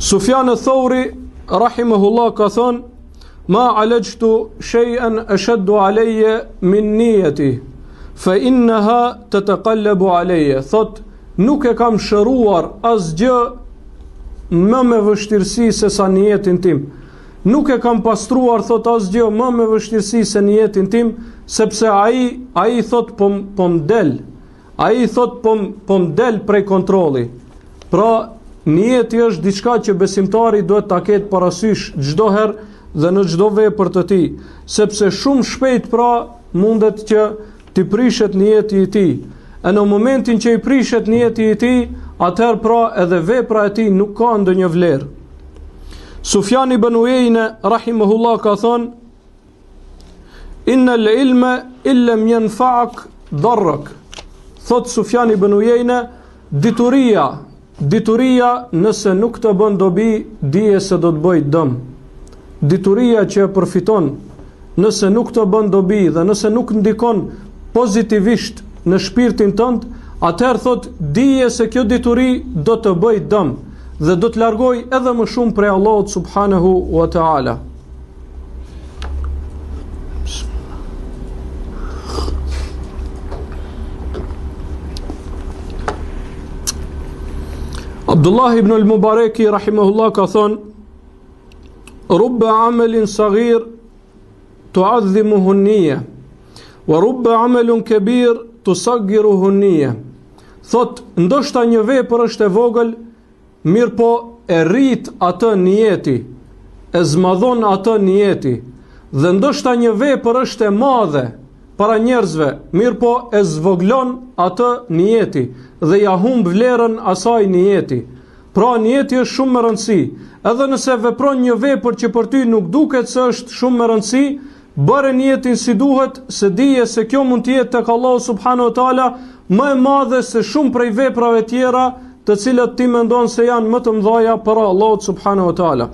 Sufjan al-Thauri rahimahullah ka thënë: "Ma alajtu shay'an ashaddu alayya min niyati, fa innaha tataqallabu alayya." Thot, nuk e kam shëruar asgjë më me vështirësi se sa niyetin tim. Nuk e kam pastruar, thot, asgjë më me vështirësi se niyetin tim, sepse ai thot po m'del. Ai thot po m'del prej kontrolli. Pra, niyeti është diçka që besimtari duhet ta ketë parasysh çdo herë dhe në çdo vepër të tij, sepse shumë shpejt pra mundet që t'i prishet niyeti i tij. E në momentin që i prishet niyeti i tij, atëherë pra edhe vepra e tij nuk ka ndonjë vlerë. Sufjan ibn Uyeyne rahimahullah ka thonë: "Innal ilma illam yanfa'ak darrak." Thot Sufjan ibn Uyeyne, dituria nëse nuk të bën dobi, dije se do të bëj dëm. Dituria që përfiton, nëse nuk të bën dobi dhe nëse nuk ndikon pozitivisht në shpirtin tënd, atëherë thot dije se kjo dituri do të bëj dëm dhe do të largoj edhe më shumë prej Allahut subhanahu wa ta'ala. Abdullah ibn al-Mubaraki rahimahullah ka thonë: "Rubba amalin saghir tu'adhimuhu an-niyya, wa rubba amalun kabir tusaggiruhu an-niyya." Thot, ndoshta një vepër është e vogël, mirë po e rrit atë niyeti, e zmadhon atë niyeti, dhe ndoshta një vepër është e madhe para njerëzve, mirë po e zvoglon atë niyeti dhe ja humb vlerën asaj niyeti. Pra niyeti është shumë më rëndësi. Edhe nëse vepron një vepër që për ty nuk duket se është shumë më rëndësi, bëre niyetin si duhet, se dije se kjo mund të jetë tek Allahu subhanahu wa taala më e madhe se shumë prej veprave tjera, të cilat ti mendon se janë më të mëdha për Allahut subhanahu wa taala.